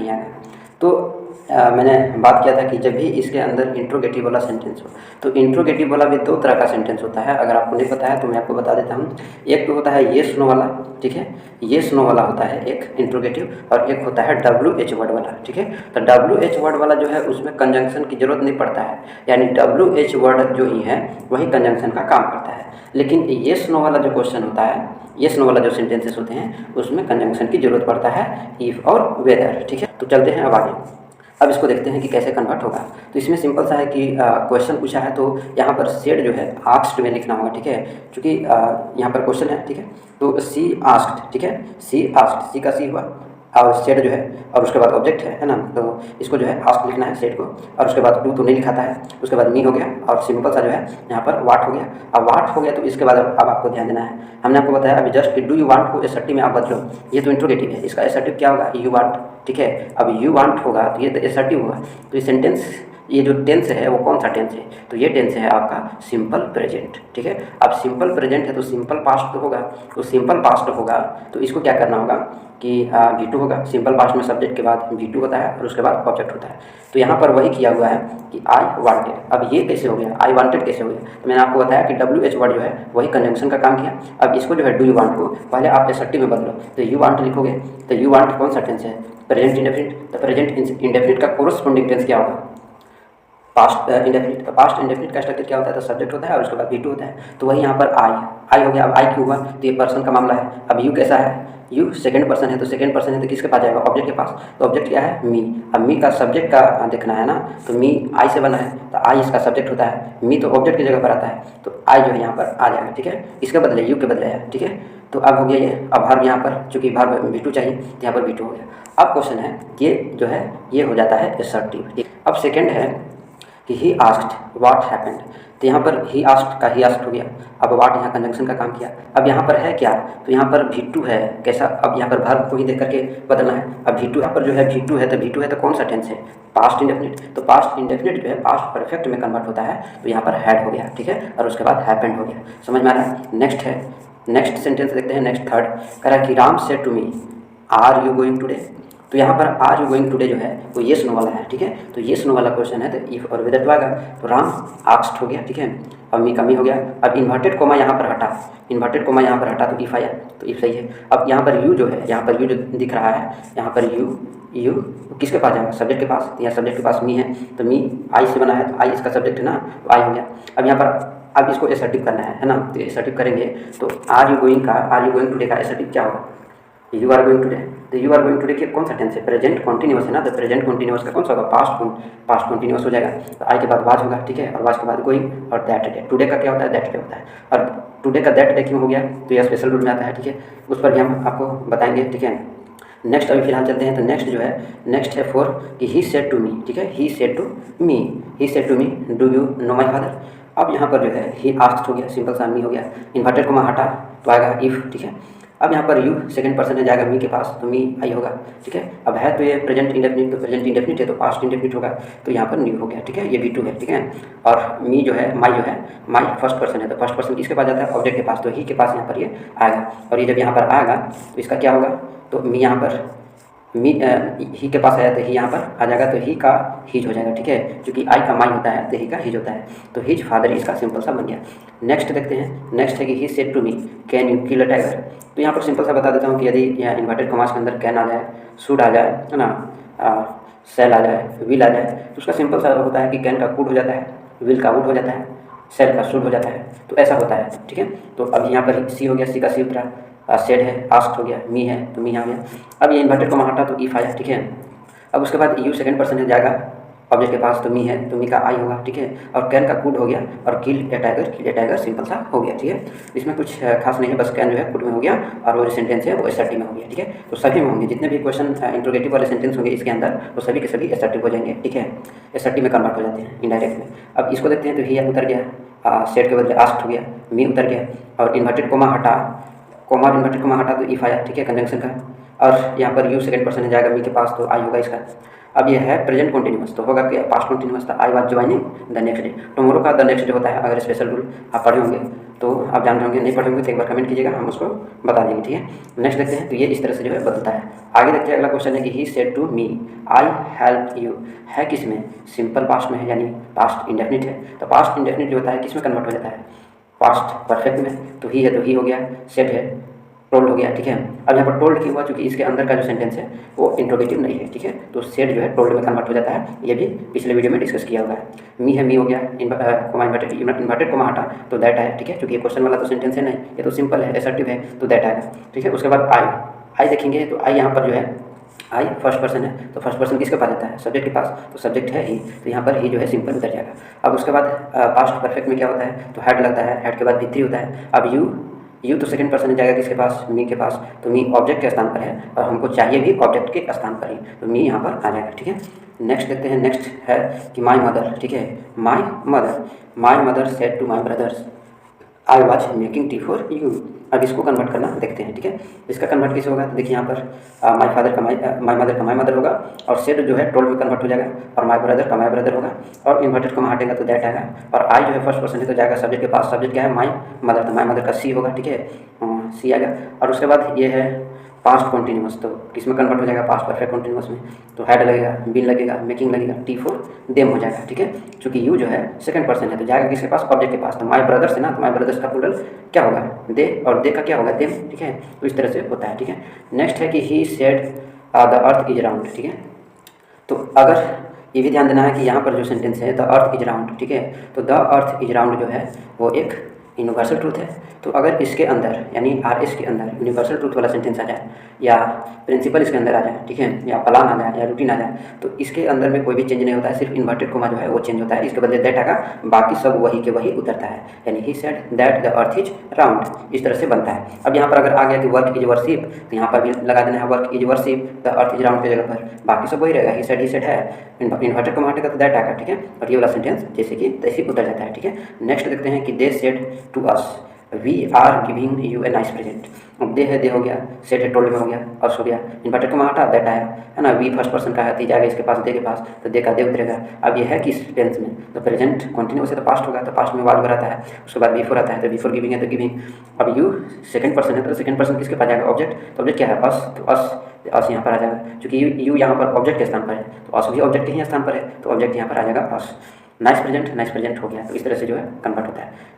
नहीं आएगा। तो मैंने बात किया था कि जब भी इसके अंदर इंट्रोगेटिव वाला सेंटेंस हो, तो इंट्रोगेटिव वाला भी दो तरह का सेंटेंस होता है। अगर आपको नहीं पता है तो मैं आपको बता देता हूँ। एक तो होता है येस नो वाला, ठीक है, येस नो वाला होता है एक इंट्रोगेटिव, और एक होता है WH वर्ड वाला, ठीक है। तो WH वर्ड वाला जो है उसमें कंजंक्शन की जरूरत नहीं पड़ता है, यानी WH वर्ड जो ही है वही कंजंक्शन का काम करता है। लेकिन येस नो वाला जो क्वेश्चन होता है, येस नो वाला जो सेंटेंसेस होते हैं उसमें कंजंक्शन की जरूरत पड़ता है, इफ़ और वेदर, ठीक है। तो चलते हैं अब आगे। अब इसको देखते हैं कि कैसे कन्वर्ट होगा। तो इसमें सिंपल सा है कि क्वेश्चन पूछा है तो यहाँ पर सेड जो है आस्क्ड में लिखना होगा, ठीक है, क्योंकि यहाँ पर क्वेश्चन है, ठीक है। तो सी आस्क्ड, ठीक है, सी आस्क्ड, सी का सी हुआ और सेड जो है और उसके बाद ऑब्जेक्ट है ना। तो इसको जो है आस्क लिखना है सेड को, और उसके बाद टू तो नहीं लिखाता है, उसके बाद मी हो गया और सिंपल सा जो है यहाँ पर वाट हो गया। अब वाट हो गया तो इसके बाद अब आपको ध्यान देना है। हमने आपको बताया अभी जस्ट कि डू यू वांट को एसर्टिव में आप बदलो, ये तो इंट्रोगेटिव है, इसका एसर्टिव क्या होगा, यू वांट, ठीक है। अब यू वांट होगा तो ये तो एसर्टिव होगा। तो ये सेंटेंस, ये जो टेंस है वो कौन सा टेंस है, तो ये टेंस है आपका सिंपल प्रेजेंट, ठीक है। अब सिंपल प्रेजेंट है तो सिंपल पास्ट तो होगा, तो सिंपल पास्ट होगा तो इसको क्या करना होगा कि V2 होगा। सिंपल पास्ट में सब्जेक्ट के बाद V2 होता है और उसके बाद ऑब्जेक्ट होता है। तो यहाँ पर वही किया हुआ है कि आई वांटेड। अब ये कैसे हो गया, आई वांटेड कैसे हो गया, तो मैंने आपको बताया कि WH वर्ड जो है वही कंजंक्शन का काम किया। अब इसको जो है डू यू वांट को पहले आप एसर्टिव में बदलो, तो यू वांट लिखोगे। तो यू वांट कौन सा टेंस है, प्रेजेंट इंडेफिनिट। तो प्रेजेंट इंडेफिनिट का कोरस्पोंडिंग टेंस क्या होगा, पास्ट इंडेफिनिट। पास्ट इंडेफिनिट का स्ट्रक्चर क्या होता है, तो सब्जेक्ट होता है और उसके बाद V2 होता है। तो वही यहाँ पर आई हो गया। अब आई क्यों हुआ, तो ये पर्सन का मामला है। अब यू कैसा है, यू सेकंड पर्सन है, तो सेकंड पर्सन है तो किसके पास जाएगा, ऑब्जेक्ट के पास। तो ऑब्जेक्ट क्या है, मी। अब मी का सब्जेक्ट का देखना है ना, तो मी आई से बना है तो आई इसका सब्जेक्ट होता है, मी तो ऑब्जेक्ट की जगह पर आता है, तो आई जो है यहाँ पर आ जाएगा, ठीक है। इसके बदले यू के बदले है, ठीक है। तो अब हो गया ये। अब वर्ब यहाँ पर चूंकि वर्ब V2 चाहिए तो यहाँ पर V2 हो गया। अब क्वेश्चन है ये जो है ये हो जाता है एसर्टिव। अब सेकेंड है कि ही आस्क्ड व्हाट हैपेंड। तो यहाँ पर ही आस्क्ड का ही आस्क्ड हो गया। अब व्हाट यहाँ कंजंक्शन का काम किया। अब यहाँ पर है क्या, तो यहाँ पर V2 है कैसा, अब यहाँ पर वर्ब को ही देख करके बदलना है। अब V2 यहाँ पर जो है V2 है, तो V2 है तो कौन सा टेंस है, पास्ट इंडेफिनिट। तो पास्ट इंडेफिनिट जो है पास्ट परफेक्ट में कन्वर्ट होता है, तो यहाँ पर हैड हो गया, ठीक है, और उसके बाद हैपेंड हो गया। समझ में आ रहा है। नेक्स्ट है, नेक्स्ट सेंटेंस देखते हैं। नेक्स्ट थर्ड कह रहा है कि Ram said to me are you going today. तो यहाँ पर आर यू गोइंग टुडे जो है वो येस नो वाला है, ठीक है। तो येस नो वाला क्वेश्चन है तो इफ और वेदर तो आएगा। तो राम आस्क्ड हो गया, ठीक है। अब मी कमी हो गया। अब इन्वर्टेड कोमा यहाँ पर हटा, इन्वर्टेड कोमा यहाँ पर हटा तो इफ आया, तो इफ सही है। अब यहाँ पर यू जो है, यहाँ पर यू जो दिख रहा है, यहाँ पर यू किसके पास जाएगा, सब्जेक्ट के पास। यहाँ सब्जेक्ट के पास मी है तो मी आई से बना है, तो आई इसका सब्जेक्ट है ना, तो आई हो गया। अब यहाँ पर अब इसको एसर्टिव करना है ना, तो एसर्टिव करेंगे तो आर यू गोइंग टुडे का एसर्टिव क्या होगा, यू आर गोइंग टुडे। तो यू आर गोइंग टुडे के कौन सा टेंस है, प्रेजेंट कॉन्टिन्यूअस है ना, तो प्रेजेंट कॉन्टिन्यूअस का कौन सा होगा, पास्ट कॉन्टिन्यूअस हो जाएगा। तो आई के बाद वाज होगा, ठीक है, और वाज के बाद गोइंग और दैट डे। टुडे का क्या होता है, दैट डे होता है। और टुडे का दैट डे क्यों हो गया, तो यह स्पेशल रूल में आता है, ठीक है, उस पर भी हम आपको बताएंगे, ठीक है। नेक्स्ट अभी फिलहाल चलते हैं। तो नेक्स्ट जो है, नेक्स्ट है फोर कि ही सेड टू मी, ठीक है, he said to me, he said to me do you know my father. अब यहाँ पर जो है ही आस्क्ड हो गया, सिंपल सा मी हो गया, इन्वर्टेड कोमा हटा तो आएगा इफ, ठीक है। अब यहाँ पर यू सेकंड पर्सन है जाएगा मी के पास, तो मी आई होगा, ठीक है। अब है तो ये प्रेजेंट इंडेफिनिट, तो प्रेजेंट इंडेफिनिट है तो पास्ट इंडेफिनिट होगा, तो यहाँ पर न्यू हो गया, ठीक है, ये V2 है, ठीक है। और मी जो है माई माई फर्स्ट पर्सन है, तो फर्स्ट पर्सन किसके पास जाता है, ऑब्जेक्ट के पास, तो ही के पास यहाँ पर ये आएगा। और ये जब यहाँ पर आएगा तो इसका क्या होगा, तो मी यहाँ पर मी ही के पास आया तो ही यहाँ पर आ जाएगा, तो ही का हीज हो जाएगा, ठीक है, क्योंकि आई का माई होता है तो ही का हीज होता है, तो हीज फादर इसका सिंपल सा बन गया। नेक्स्ट देखते हैं। नेक्स्ट है कि he said to me can you kill a tiger. तो यहाँ पर सिंपल सा बता देता हूँ कि यदि यहाँ इन्वर्टेड कॉमास के अंदर कैन आ जाए, शुड आ जाए, है ना, सेल आ जाए, विल आ जाए, तो उसका सिंपल सा होता है कि कैन का कुड हो जाता है, विल का वुड हो जाता है, सेल का शुड हो जाता है, तो ऐसा होता है, ठीक है। तो अब यहाँ पर सी हो गया, सी का सी उतरा, सेड है, आस्क्ड हो गया, मी है तो मी आ गया। अब ये इन्वर्टेड कोमा हटा तो इफ आया, ठीक है। अब उसके बाद यू सेकंड पर्सन है जाएगा ऑब्जेक्ट के पास, तो मी है तो मी का आई होगा, ठीक है। और कैन का कुड हो गया, और किल ए टाइगर सिंपल सा हो गया, ठीक है। इसमें कुछ खास नहीं है, बस कैन जो है कुड में हो गया और वो जो सेंटेंस है वो एसर्टिव में हो गया, ठीक है। तो सभी में होंगे, जितने भी क्वेश्चन इंट्रोगेटिव वाले सेंटेंस होंगे इसके अंदर वो सभी के सभी एसर्टिव हो जाएंगे, ठीक है, एसर्टिव में कन्वर्ट हो जाते हैं इनडायरेक्ट में। अब इसको देखते हैं। तो ही उतर गया, सेड के बदले आस्क्ड हो गया, मी उतर गया, और इन्वर्टेड कोमा हटा, कोमा और इन्वर्टेड कोमा हटा तो इफ आया, ठीक है, कंजंक्शन का। और यहाँ पर यू सेकंड पर्सन है जाएगा मी के पास, तो आई होगा इसका। अब ये है प्रेजेंट कॉन्टिन्यूअस, तो होगा कि पास्ट कॉन्टिन्यूअस था, I was joining the next day. Tomorrow का द नेक्स्ट डे होता है, अगर स्पेशल रूल आप पढ़े होंगे तो आप जान रहे होंगे, नहीं पढ़े होंगे तो एक बार कमेंट कीजिएगा, हम उसको बता देंगे, ठीक है। नेक्स्ट देखते हैं, तो ये इस तरह से जो है बदलता है। आगे देखते हैं, अगला क्वेश्चन है कि he said to me I help you, है किस में, सिंपल पास्ट में है, यानी पास्ट इंडेफिनिट है। तो पास्ट इंडेफिनिट जो होता है किस में कन्वर्ट हो जाता है, पास्ट परफेक्ट में। तो ही है तो ही हो गया, सेड है टोल्ड हो गया, ठीक है। अब यहाँ पर टोल्ड क्यों हुआ, क्योंकि इसके अंदर का जो सेंटेंस है वो इंट्रोगेटिव नहीं है, ठीक है। तो सेड जो है टोल्ड में कन्वर्ट हो जाता है, ये भी पिछले वीडियो में डिस्कस किया हुआ है। मी है, मी हो गया, इन्वर्टेड कोमा हटा तो दैट है, ठीक है, क्योंकि ये क्वेश्चन वाला तो सेंटेंस है नहीं, ये तो सिंपल है, एसर्टिव है, तो दैट आएगा, ठीक है। उसके बाद आई देखेंगे, तो आई यहाँ पर जो है आई फर्स्ट पर्सन है, तो फर्स्ट पर्सन किसके पास जाता है, सब्जेक्ट के पास, तो सब्जेक्ट है ही, तो यहाँ पर ही जो है सिंपल उतर जाएगा। अब उसके बाद पास्ट परफेक्ट में क्या होता है, तो हैड लगता है, हैड के बाद भी होता है। अब यू तो सेकंड पर्सन जाएगा किसके पास, मी के पास, तो मी ऑब्जेक्ट के स्थान पर है और हमको चाहिए भी ऑब्जेक्ट के स्थान पर ही, तो मी यहाँ पर आ जाएगा, ठीक है। नेक्स्ट देखते हैं, नेक्स्ट है कि माई मदर, ठीक है, my mother said to my brothers I was making tea for you. अब इसको कन्वर्ट करना देखते हैं, ठीक है। इसका कन्वर्ट कैसे होगा, तो देखिए यहाँ पर माई फादर का माई मदर का माई मदर होगा, और सेड जो है टोल्ड में कन्वर्ट हो जाएगा, और माई ब्रदर का माई ब्रदर होगा, और इन्वर्टेड को हटेगा तो दैट आएगा, और आई जो है फर्स्ट पर्सन है तो जाएगा सब्जेक्ट के पास, सब्जेक्ट क्या है, माई मदर, तो माई मदर का सी होगा, ठीक है, सी आएगा। और उसके बाद ये है पास्ट कॉन्टीन्यूअस, तो किसमें कन्वर्ट हो जाएगा, पास्ट परफेक्ट कॉन्टीन्यूअस में, तो हैड लगेगा, बीन लगेगा, मेकिंग लगेगा, टी फॉर देम हो जाएगा, ठीक है। चूँकि यू जो है सेकंड पर्सन है तो जाएगा किसके पास, ऑब्जेक्ट के पास, तो माई ब्रदर्स है ना, तो माई ब्रदर्स का प्लूरल क्या होगा, दे, और दे का क्या होगा, देम, ठीक है। तो इस तरह से होता है, ठीक है। नेक्स्ट है कि he said the earth is round, ठीक है। तो अगर ये भी ध्यान देना है कि यहाँ पर जो सेंटेंस है द अर्थ इज राउंड, ठीक है, तो द अर्थ इज राउंड जो है वो एक यूनिवर्सल ट्रूथ है। तो अगर इसके अंदर यानी आर एस के अंदर यूनिवर्सल ट्रूथ वाला सेंटेंस आ जाए, या प्रिंसिपल इसके अंदर आ जाए, ठीक है, या प्लान आ जाए, या रूटीन आ जाए, तो इसके अंदर में कोई भी चेंज नहीं होता है, सिर्फ इन्वर्टेड कोमा जो है वो चेंज होता है, इसके बदले दैट आएगा, बाकी सब वही के वही उतरता है, यानी he said that the earth is round, इस तरह से बनता है। अब यहाँ पर अगर आ गया कि वर्क इज वर्शिप, तो यहाँ पर भी लगा देना है work is worship, the earth is round की जगह पर बाकी सब वही रहेगा, ही सेड है, इन्वर्टेड कोमा हटेगा तो दैट आएगा, ठीक है। और ये वाला सेंटेंस जैसे कि तैसे उतर जाता है, ठीक है। नेक्स्ट देखते हैं कि they said to us we are giving you a nice present. अब दे है, दे हो गया, सेड है टोल्ड में हो गया, और हो गया, इन्वर्टेड को हटा दैट आया, है ना, वी फर्स्ट पर्सन का है तो जाएगा इसके पास, दे के पास, तो दे का दे उतरेगा। अब ये है किस टेंस में, तो प्रेजेंट कंटिन्यूअस है तो पास्ट होगा, तो पास्ट में वाज आता है, उसके बाद बिफोर आता है, तो बिफोर गिविंग है तो गिविंग। अब यू सेकंड पर्सन है तो सेकंड पर्सन किसके पास जाएगा, ऑब्जेक्ट, तो ऑब्जेक्ट क्या है, अस, तो अस यहाँ पर आ जाएगा, क्योंकि यू यहाँ पर ऑब्जेक्ट के स्थान पर है, तो अस भी ऑब्जेक्ट के ही स्थान पर है, तो ऑब्जेक्ट यहाँ पर आ जाएगा अस। नाइस प्रेजेंट हो गया, तो इस तरह से जो है कन्वर्ट होता है।